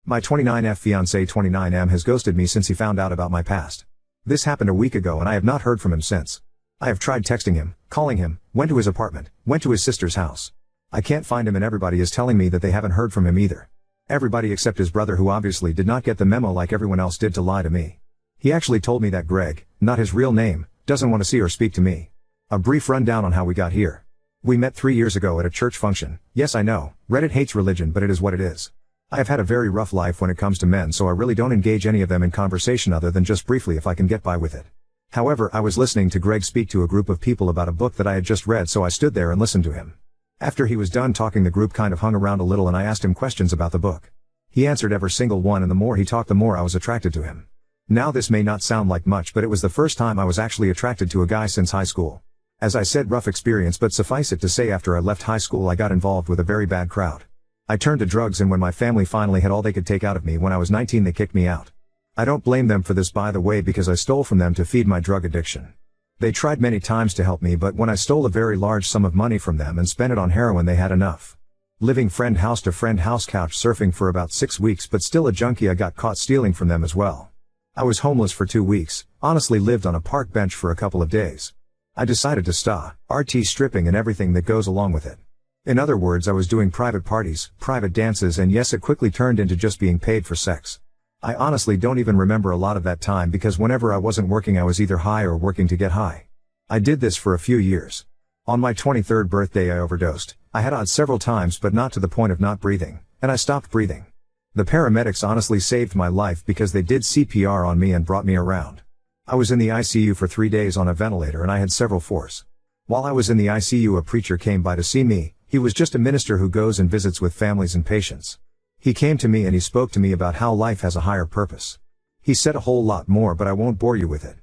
My 29F fiancé 29M has ghosted me since he found out about my past. This happened a week ago and I have not heard from him since. I have tried texting him, calling him, went to his apartment, went to his sister's house. I can't find him and everybody is telling me that they haven't heard from him either. Everybody except his brother, who obviously did not get the memo like everyone else did to lie to me. He actually told me that Greg, not his real name, doesn't want to see or speak to me. A brief rundown on how we got here. We met 3 years ago at a church function. Yes, I know, Reddit hates religion, but it is what it is. I have had a very rough life when it comes to men, so I really don't engage any of them in conversation other than just briefly if I can get by with it. However, I was listening to Greg speak to a group of people about a book that I had just read, so I stood there and listened to him. After he was done talking, the group kind of hung around a little and I asked him questions about the book. He answered every single one, and the more he talked the more I was attracted to him. Now this may not sound like much, but it was the first time I was actually attracted to a guy since high school. As I said, rough experience, but suffice it to say after I left high school I got involved with a very bad crowd. I turned to drugs, and when my family finally had all they could take out of me when I was 19, they kicked me out. I don't blame them for this, by the way, because I stole from them to feed my drug addiction. They tried many times to help me, but when I stole a very large sum of money from them and spent it on heroin, they had enough. Living friend house to friend house, couch surfing for about 6 weeks, but still a junkie, I got caught stealing from them as well. I was homeless for 2 weeks, honestly lived on a park bench for a couple of days. I decided to stop RT stripping and everything that goes along with it. In other words, I was doing private parties, private dances, and yes, it quickly turned into just being paid for sex. I honestly don't even remember a lot of that time because whenever I wasn't working I was either high or working to get high. I did this for a few years. On my 23rd birthday I overdosed. I had odds several times, but not to the point of not breathing, and I stopped breathing. The paramedics honestly saved my life because they did CPR on me and brought me around. I was in the ICU for 3 days on a ventilator and I had several fours. While I was in the ICU, a preacher came by to see me. He was just a minister who goes and visits with families and patients. He came to me and he spoke to me about how life has a higher purpose. He said a whole lot more, but I won't bore you with it.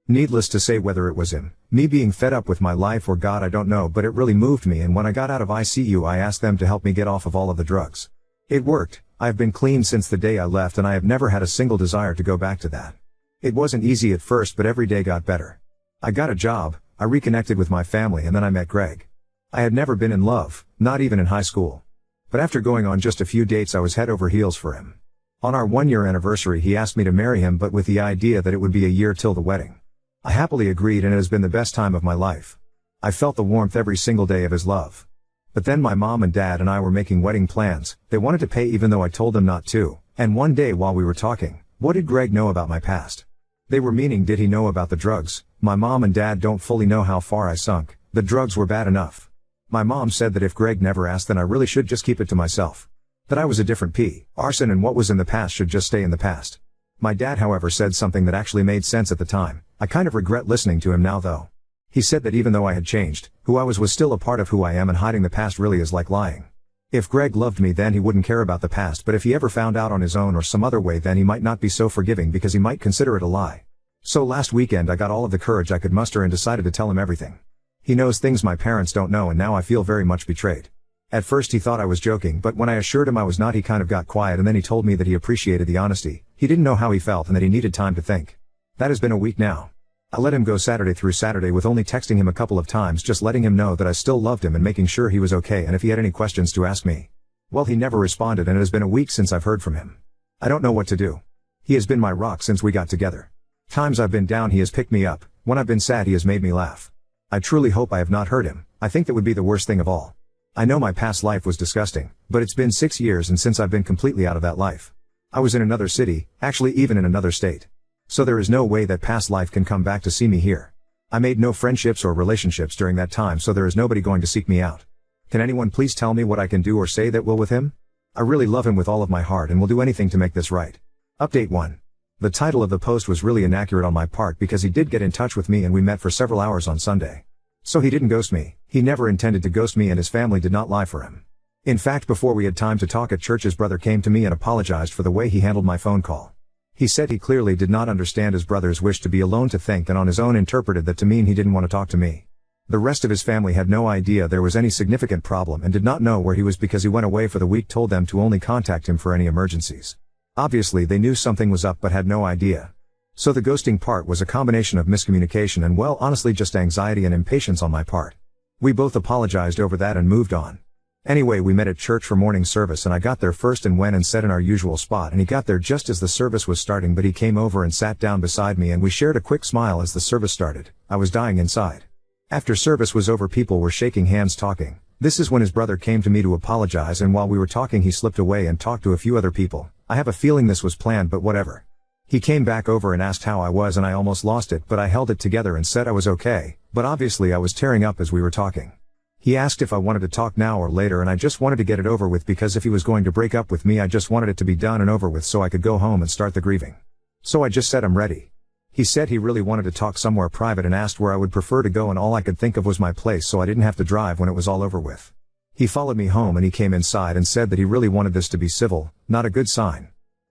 Needless to say, whether it was him, me being fed up with my life, or God, I don't know, but it really moved me, and when I got out of ICU I asked them to help me get off of all of the drugs. It worked. I've been clean since the day I left and I have never had a single desire to go back to that. It wasn't easy at first, but every day got better. I got a job, I reconnected with my family, and then I met Greg. I had never been in love, not even in high school. But after going on just a few dates I was head over heels for him. On our 1-year anniversary he asked me to marry him, but with the idea that it would be a year till the wedding. I happily agreed, and it has been the best time of my life. I felt the warmth every single day of his love. But then my mom and dad and I were making wedding plans. They wanted to pay even though I told them not to, and one day while we were talking, what did Greg know about my past? They were meaning, did he know about the drugs? My mom and dad don't fully know how far I sunk. The drugs were bad enough. My mom said that if Greg never asked, then I really should just keep it to myself. That I was a different arson, and what was in the past should just stay in the past. My dad, however, said something that actually made sense at the time. I kind of regret listening to him now though. He said that even though I had changed, who I was still a part of who I am, and hiding the past really is like lying. If Greg loved me, then he wouldn't care about the past, but if he ever found out on his own or some other way, then he might not be so forgiving because he might consider it a lie. So last weekend I got all of the courage I could muster and decided to tell him everything. He knows things my parents don't know, and now I feel very much betrayed. At first he thought I was joking, but when I assured him I was not, he kind of got quiet, and then he told me that he appreciated the honesty. He didn't know how he felt and that he needed time to think. That has been a week now. I let him go Saturday through Saturday with only texting him a couple of times, just letting him know that I still loved him and making sure he was okay, and if he had any questions to ask me. Well, he never responded, and it has been a week since I've heard from him. I don't know what to do. He has been my rock since we got together. Times I've been down he has picked me up. When I've been sad he has made me laugh. I truly hope I have not hurt him. I think that would be the worst thing of all. I know my past life was disgusting, but it's been 6 years and since I've been completely out of that life. I was in another city, actually even in another state. So there is no way that past life can come back to see me here. I made no friendships or relationships during that time, so there is nobody going to seek me out. Can anyone please tell me what I can do or say that will with him? I really love him with all of my heart and will do anything to make this right. Update 1. The title of the post was really inaccurate on my part because he did get in touch with me and we met for several hours on Sunday. So he didn't ghost me. He never intended to ghost me, and his family did not lie for him. In fact, before we had time to talk at church, his brother came to me and apologized for the way he handled my phone call. He said he clearly did not understand his brother's wish to be alone to think, and on his own interpreted that to mean he didn't want to talk to me. The rest of his family had no idea there was any significant problem and did not know where he was because he went away for the week, told them to only contact him for any emergencies. Obviously they knew something was up but had no idea. So the ghosting part was a combination of miscommunication and, well, honestly just anxiety and impatience on my part. We both apologized over that and moved on. Anyway, we met at church for morning service and I got there first and went and sat in our usual spot, and he got there just as the service was starting, but he came over and sat down beside me and we shared a quick smile as the service started. I was dying inside. After service was over, people were shaking hands talking. This is when his brother came to me to apologize, and while we were talking he slipped away and talked to a few other people. I have a feeling this was planned, but whatever. He came back over and asked how I was and I almost lost it, but I held it together and said I was okay, but obviously I was tearing up as we were talking. He asked if I wanted to talk now or later, and I just wanted to get it over with, because if he was going to break up with me I just wanted it to be done and over with so I could go home and start the grieving. So I just said I'm ready. He said he really wanted to talk somewhere private and asked where I would prefer to go, and all I could think of was my place so I didn't have to drive when it was all over with. He followed me home and he came inside and said that he really wanted this to be civil, not a good sign.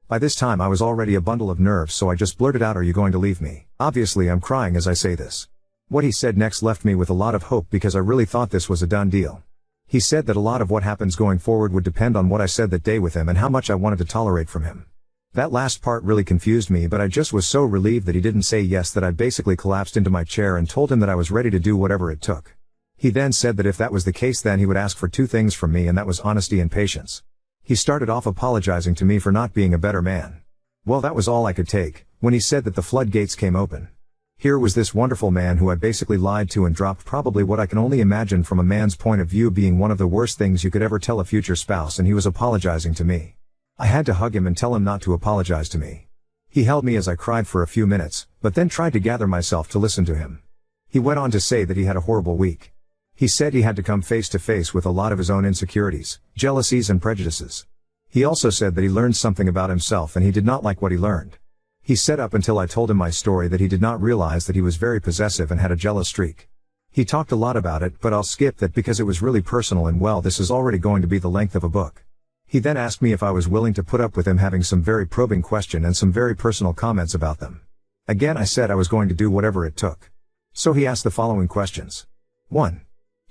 By this time I was already a bundle of nerves, so I just blurted out, "Are you going to leave me?" Obviously I'm crying as I say this. What he said next left me with a lot of hope, because I really thought this was a done deal. He said that a lot of what happens going forward would depend on what I said that day with him and how much I wanted to tolerate from him. That last part really confused me, but I just was so relieved that he didn't say yes that I basically collapsed into my chair and told him that I was ready to do whatever it took. He then said that if that was the case then he would ask for two things from me, and that was honesty and patience. He started off apologizing to me for not being a better man. Well, that was all I could take, when he said that the floodgates came open. Here was this wonderful man who I basically lied to and dropped probably what I can only imagine from a man's point of view being one of the worst things you could ever tell a future spouse, and he was apologizing to me. I had to hug him and tell him not to apologize to me. He held me as I cried for a few minutes, but then tried to gather myself to listen to him. He went on to say that he had a horrible week. He said he had to come face to face with a lot of his own insecurities, jealousies and prejudices. He also said that he learned something about himself and he did not like what he learned. He said up until I told him my story that he did not realize that he was very possessive and had a jealous streak. He talked a lot about it, but I'll skip that because it was really personal, and well, this is already going to be the length of a book. He then asked me if I was willing to put up with him having some very probing questions and some very personal comments about them. Again, I said I was going to do whatever it took. So he asked the following questions. 1.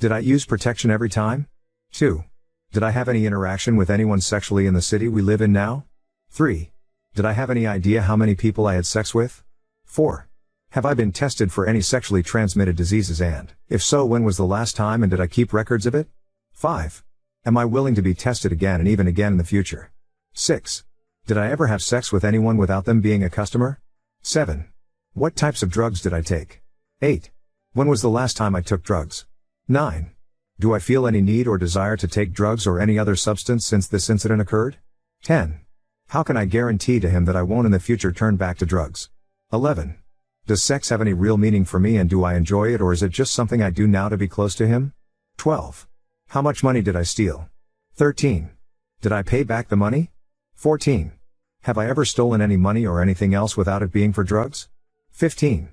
Did I use protection every time? 2. Did I have any interaction with anyone sexually in the city we live in now? 3. Did I have any idea how many people I had sex with? 4. Have I been tested for any sexually transmitted diseases, and, if so, when was the last time and did I keep records of it? 5. Am I willing to be tested again and even again in the future? 6. Did I ever have sex with anyone without them being a customer? 7. What types of drugs did I take? 8. When was the last time I took drugs? 9. Do I feel any need or desire to take drugs or any other substance since this incident occurred? 10. How can I guarantee to him that I won't in the future turn back to drugs? 11. Does sex have any real meaning for me, and do I enjoy it, or is it just something I do now to be close to him? 12. How much money did I steal? 13. Did I pay back the money? 14. Have I ever stolen any money or anything else without it being for drugs? 15.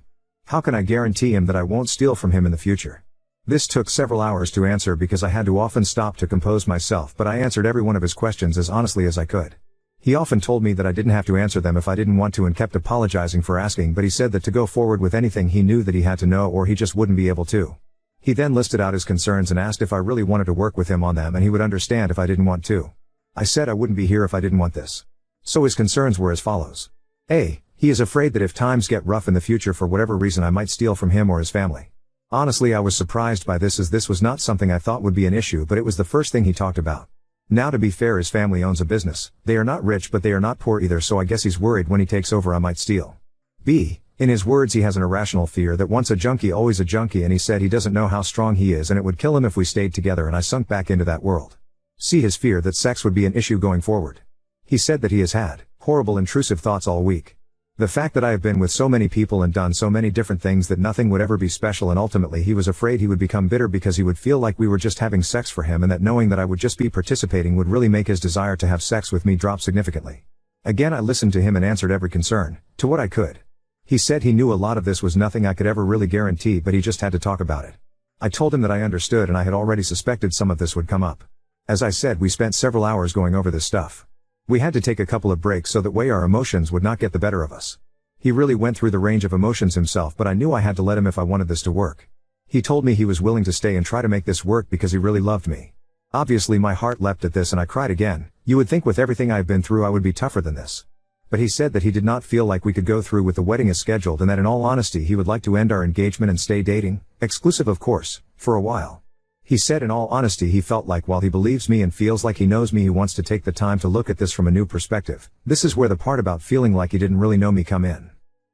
How can I guarantee him that I won't steal from him in the future? This took several hours to answer because I had to often stop to compose myself, but I answered every one of his questions as honestly as I could. He often told me that I didn't have to answer them if I didn't want to and kept apologizing for asking, but he said that to go forward with anything he knew that he had to know or he just wouldn't be able to. He then listed out his concerns and asked if I really wanted to work with him on them and he would understand if I didn't want to. I said I wouldn't be here if I didn't want this. So his concerns were as follows. A. He is afraid that if times get rough in the future for whatever reason I might steal from him or his family. Honestly, I was surprised by this, as this was not something I thought would be an issue, but it was the first thing he talked about. Now, to be fair, his family owns a business. They are not rich, but they are not poor either, so I guess he's worried when he takes over I might steal. B. In his words, he has an irrational fear that once a junkie always a junkie, and he said he doesn't know how strong he is and it would kill him if we stayed together, and I sunk back into that world. C. His fear that sex would be an issue going forward. He said that he has had horrible intrusive thoughts all week. The fact that I have been with so many people and done so many different things that nothing would ever be special, and ultimately he was afraid he would become bitter because he would feel like we were just having sex for him, and that knowing that I would just be participating would really make his desire to have sex with me drop significantly. Again, I listened to him and answered every concern, to what I could. He said he knew a lot of this was nothing I could ever really guarantee, but he just had to talk about it. I told him that I understood and I had already suspected some of this would come up. As I said, we spent several hours going over this stuff. We had to take a couple of breaks so that way our emotions would not get the better of us. He really went through the range of emotions himself, but I knew I had to let him if I wanted this to work. He told me he was willing to stay and try to make this work because he really loved me. Obviously my heart leapt at this and I cried again. You would think with everything I've been through I would be tougher than this. But he said that he did not feel like we could go through with the wedding as scheduled, and that in all honesty he would like to end our engagement and stay dating, exclusive of course, for a while. He said in all honesty he felt like while he believes me and feels like he knows me, he wants to take the time to look at this from a new perspective. This is where the part about feeling like he didn't really know me come in.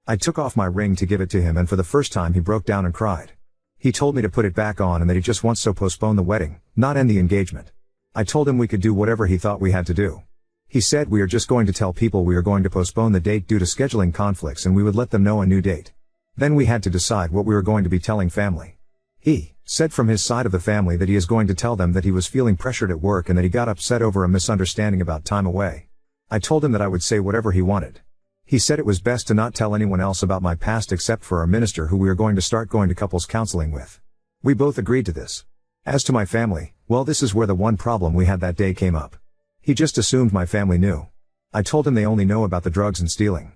I took off my ring to give it to him, and for the first time he broke down and cried. He told me to put it back on and that he just wants to postpone the wedding, not end the engagement. I told him we could do whatever he thought we had to do. He said we are just going to tell people we are going to postpone the date due to scheduling conflicts and we would let them know a new date. Then we had to decide what we were going to be telling family. He said from his side of the family that he is going to tell them that he was feeling pressured at work and that he got upset over a misunderstanding about time away. I told him that I would say whatever he wanted. He said it was best to not tell anyone else about my past except for our minister, who we are going to start going to couples counseling with. We both agreed to this. As to my family, well, this is where the one problem we had that day came up. He just assumed my family knew. I told him they only know about the drugs and stealing.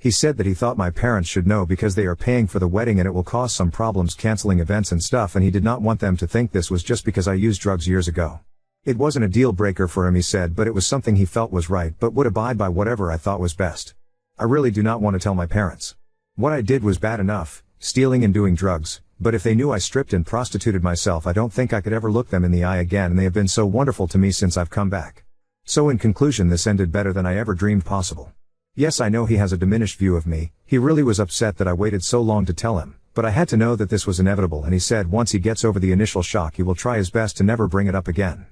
He said that he thought my parents should know because they are paying for the wedding and it will cause some problems canceling events and stuff, and he did not want them to think this was just because I used drugs years ago. It wasn't a deal breaker for him, he said, but it was something he felt was right but would abide by whatever I thought was best. I really do not want to tell my parents. What I did was bad enough, stealing and doing drugs, but if they knew I stripped and prostituted myself, I don't think I could ever look them in the eye again, and they have been so wonderful to me since I've come back. So in conclusion, this ended better than I ever dreamed possible. Yes, I know he has a diminished view of me. He really was upset that I waited so long to tell him, but I had to know that this was inevitable, and he said once he gets over the initial shock he will try his best to never bring it up again.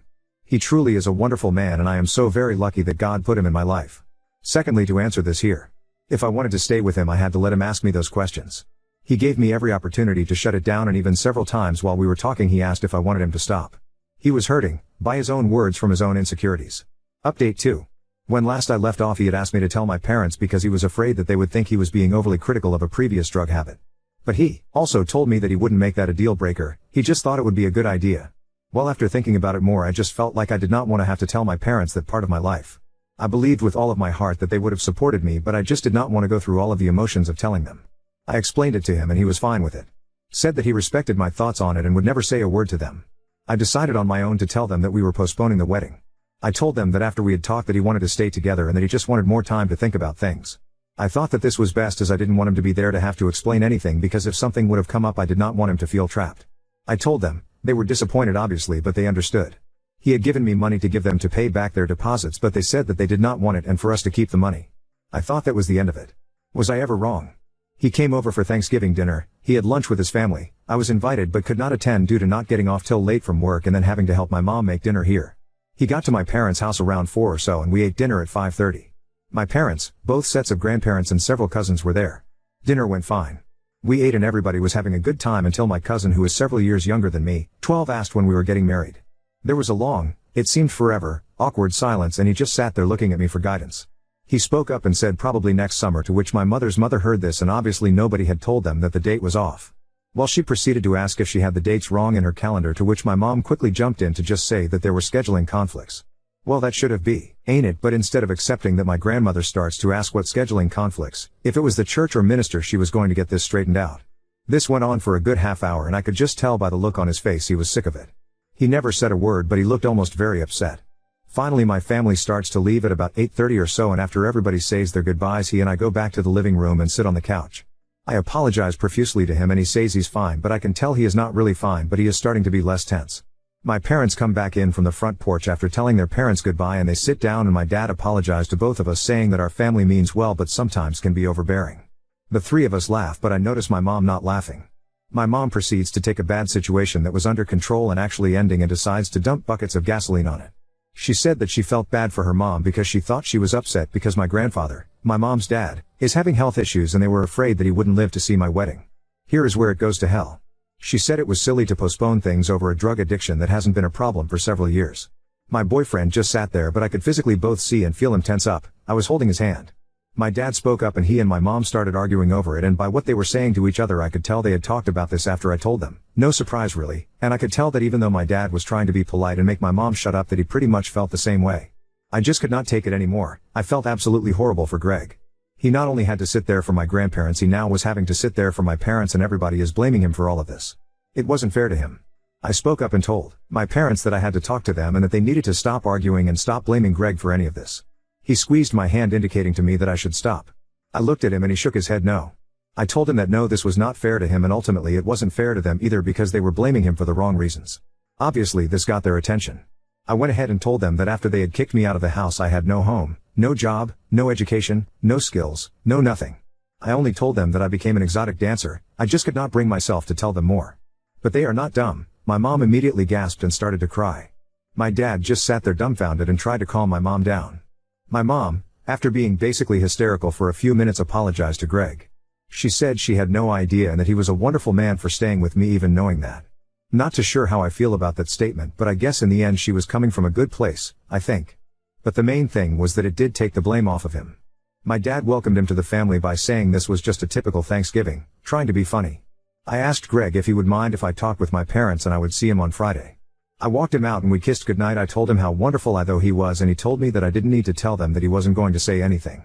He truly is a wonderful man, and I am so very lucky that God put him in my life. Secondly, to answer this here. If I wanted to stay with him, I had to let him ask me those questions. He gave me every opportunity to shut it down, and even several times while we were talking he asked if I wanted him to stop. He was hurting, by his own words, from his own insecurities. Update 2. When last I left off, he had asked me to tell my parents because he was afraid that they would think he was being overly critical of a previous drug habit. But he also told me that he wouldn't make that a deal breaker, he just thought it would be a good idea. Well, after thinking about it more, I just felt like I did not want to have to tell my parents that part of my life. I believed with all of my heart that they would have supported me, but I just did not want to go through all of the emotions of telling them. I explained it to him and he was fine with it. Said that he respected my thoughts on it and would never say a word to them. I decided on my own to tell them that we were postponing the wedding. I told them that after we had talked that he wanted to stay together and that he just wanted more time to think about things. I thought that this was best as I didn't want him to be there to have to explain anything, because if something would have come up I did not want him to feel trapped. I told them. They were disappointed obviously, but they understood. He had given me money to give them to pay back their deposits, but they said that they did not want it and for us to keep the money. I thought that was the end of it. Was I ever wrong? He came over for Thanksgiving dinner. He had lunch with his family. I was invited but could not attend due to not getting off till late from work and then having to help my mom make dinner here. He got to my parents' house around 4 or so and we ate dinner at 5:30. My parents, both sets of grandparents and several cousins were there. Dinner went fine. We ate and everybody was having a good time until my cousin, who is several years younger than me, 12, asked when we were getting married. There was a long, it seemed forever, awkward silence, and he just sat there looking at me for guidance. He spoke up and said probably next summer, to which my mother's mother heard this, and obviously nobody had told them that the date was off. Well, she proceeded to ask if she had the dates wrong in her calendar, to which my mom quickly jumped in to just say that there were scheduling conflicts. Well, that should have been, ain't it? But instead of accepting that, my grandmother starts to ask what scheduling conflicts, if it was the church or minister she was going to get this straightened out. This went on for a good half hour and I could just tell by the look on his face he was sick of it. He never said a word, but he looked almost very upset. Finally my family starts to leave at about 8:30 or so, and after everybody says their goodbyes, he and I go back to the living room and sit on the couch. I apologize profusely to him and he says he's fine, but I can tell he is not really fine, but he is starting to be less tense. My parents come back in from the front porch after telling their parents goodbye, and they sit down and my dad apologized to both of us, saying that our family means well but sometimes can be overbearing. The three of us laugh, but I notice my mom not laughing. My mom proceeds to take a bad situation that was under control and actually ending and decides to dump buckets of gasoline on it. She said that she felt bad for her mom because she thought she was upset because my grandfather, my mom's dad, is having health issues and they were afraid that he wouldn't live to see my wedding. Here is where it goes to hell. She said it was silly to postpone things over a drug addiction that hasn't been a problem for several years. My boyfriend just sat there, but I could physically both see and feel him tense up. I was holding his hand. My dad spoke up and he and my mom started arguing over it, and by what they were saying to each other I could tell they had talked about this after I told them. No surprise really, and I could tell that even though my dad was trying to be polite and make my mom shut up, that he pretty much felt the same way. I just could not take it anymore. I felt absolutely horrible for Greg. He not only had to sit there for my grandparents, he now was having to sit there for my parents, and everybody is blaming him for all of this. It wasn't fair to him. I spoke up and told my parents that I had to talk to them and that they needed to stop arguing and stop blaming Greg for any of this. He squeezed my hand, indicating to me that I should stop. I looked at him and he shook his head no. I told him that no, this was not fair to him, and ultimately it wasn't fair to them either because they were blaming him for the wrong reasons. Obviously this got their attention. I went ahead and told them that after they had kicked me out of the house I had no home, no job, no education, no skills, no nothing. I only told them that I became an exotic dancer, I just could not bring myself to tell them more. But they are not dumb. My mom immediately gasped and started to cry. My dad just sat there dumbfounded and tried to calm my mom down. My mom, after being basically hysterical for a few minutes, apologized to Greg. She said she had no idea and that he was a wonderful man for staying with me even knowing that. Not too sure how I feel about that statement, but I guess in the end she was coming from a good place, I think. But the main thing was that it did take the blame off of him. My dad welcomed him to the family by saying this was just a typical Thanksgiving, trying to be funny. I asked Greg if he would mind if I talked with my parents and I would see him on Friday. I walked him out and we kissed goodnight. I told him how wonderful I thought he was and he told me that I didn't need to tell them that he wasn't going to say anything.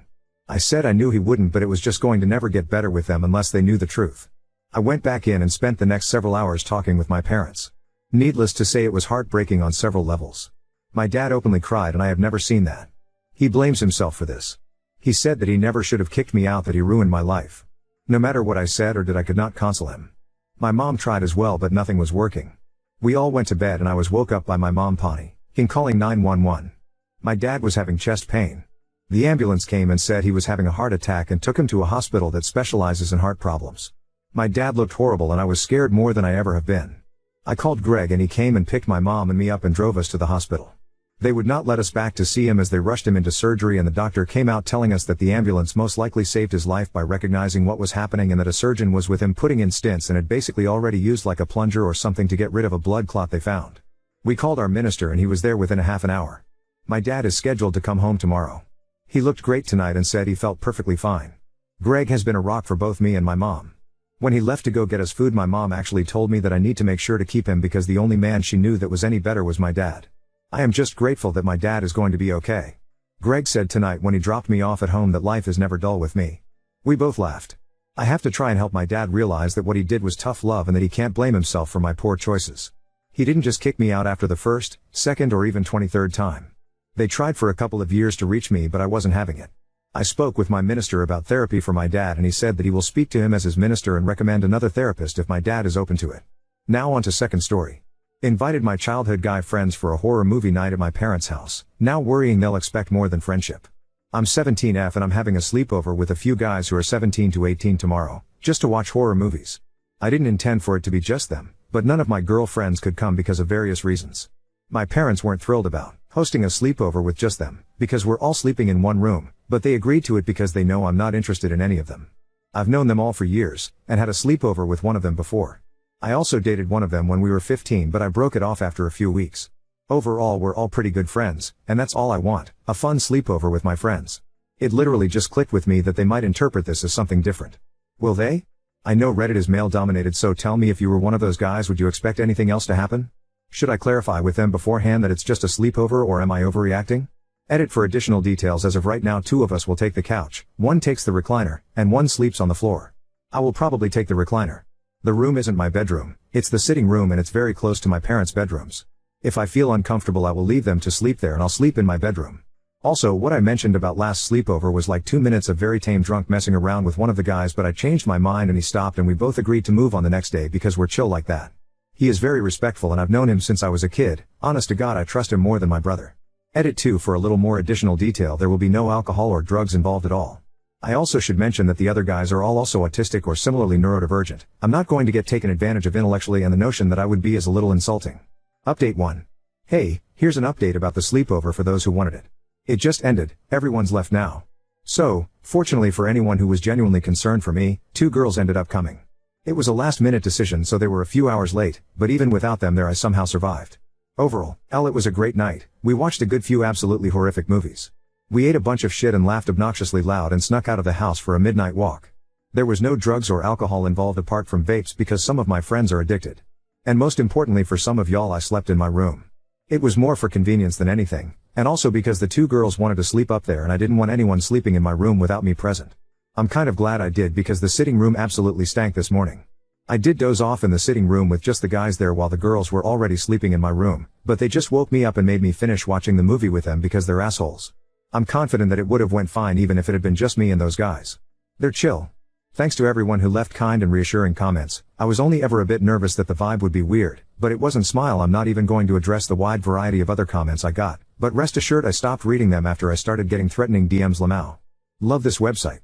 I said I knew he wouldn't, but it was just going to never get better with them unless they knew the truth. I went back in and spent the next several hours talking with my parents. Needless to say, it was heartbreaking on several levels. My dad openly cried and I have never seen that. He blames himself for this. He said that he never should have kicked me out, that he ruined my life. No matter what I said or did, I could not console him. My mom tried as well, but nothing was working. We all went to bed and I was woke up by my mom panicking, calling 911. My dad was having chest pain. The ambulance came and said he was having a heart attack and took him to a hospital that specializes in heart problems. My dad looked horrible and I was scared more than I ever have been. I called Greg and he came and picked my mom and me up and drove us to the hospital. They would not let us back to see him as they rushed him into surgery, and the doctor came out telling us that the ambulance most likely saved his life by recognizing what was happening and that a surgeon was with him putting in stents and had basically already used like a plunger or something to get rid of a blood clot they found. We called our minister and he was there within a half an hour. My dad is scheduled to come home tomorrow. He looked great tonight and said he felt perfectly fine. Greg has been a rock for both me and my mom. When he left to go get us food, my mom actually told me that I need to make sure to keep him because the only man she knew that was any better was my dad. I am just grateful that my dad is going to be okay. Greg said tonight when he dropped me off at home that life is never dull with me. We both laughed. I have to try and help my dad realize that what he did was tough love and that he can't blame himself for my poor choices. He didn't just kick me out after the first, second or even 23rd time. They tried for a couple of years to reach me, but I wasn't having it. I spoke with my minister about therapy for my dad and he said that he will speak to him as his minister and recommend another therapist if my dad is open to it. Now on to second story. Invited my childhood guy friends for a horror movie night at my parents' house, now worrying they'll expect more than friendship. I'm 17F and I'm having a sleepover with a few guys who are 17 to 18 tomorrow, just to watch horror movies. I didn't intend for it to be just them, but none of my girlfriends could come because of various reasons. My parents weren't thrilled about hosting a sleepover with just them, because we're all sleeping in one room, but they agreed to it because they know I'm not interested in any of them. I've known them all for years, and had a sleepover with one of them before. I also dated one of them when we were 15, but I broke it off after a few weeks. Overall, we're all pretty good friends, and that's all I want, a fun sleepover with my friends. It literally just clicked with me that they might interpret this as something different. Will they? I know Reddit is male dominated, so tell me if you were one of those guys, would you expect anything else to happen? Should I clarify with them beforehand that it's just a sleepover, or am I overreacting? Edit for additional details. As of right now, 2 of us will take the couch, 1 takes the recliner, and 1 sleeps on the floor. I will probably take the recliner. The room isn't my bedroom, it's the sitting room and it's very close to my parents' bedrooms. If I feel uncomfortable I will leave them to sleep there and I'll sleep in my bedroom. Also, what I mentioned about last sleepover was like 2 minutes of very tame drunk messing around with one of the guys, but I changed my mind and he stopped and we both agreed to move on the next day because we're chill like that. He is very respectful and I've known him since I was a kid, honest to God I trust him more than my brother. Edit 2 for a little more additional detail, there will be no alcohol or drugs involved at all. I also should mention that the other guys are all also autistic or similarly neurodivergent. I'm not going to get taken advantage of intellectually, and the notion that I would be is a little insulting. Update 1. Hey, here's an update about the sleepover for those who wanted it. It just ended, everyone's left now. So, fortunately for anyone who was genuinely concerned for me, 2 girls ended up coming. It was a last-minute decision, so they were a few hours late, but even without them there I somehow survived. Overall, it was a great night. We watched a good few absolutely horrific movies. We ate a bunch of shit and laughed obnoxiously loud and snuck out of the house for a midnight walk. There was no drugs or alcohol involved apart from vapes because some of my friends are addicted. And most importantly for some of y'all, I slept in my room. It was more for convenience than anything, and also because the 2 girls wanted to sleep up there and I didn't want anyone sleeping in my room without me present. I'm kind of glad I did because the sitting room absolutely stank this morning. I did doze off in the sitting room with just the guys there while the girls were already sleeping in my room, but they just woke me up and made me finish watching the movie with them because they're assholes. I'm confident that it would have went fine even if it had been just me and those guys. They're chill. Thanks to everyone who left kind and reassuring comments. I was only ever a bit nervous that the vibe would be weird, but it wasn't. Smile. I'm not even going to address the wide variety of other comments I got, but rest assured I stopped reading them after I started getting threatening DMs. Lamau. Love this website.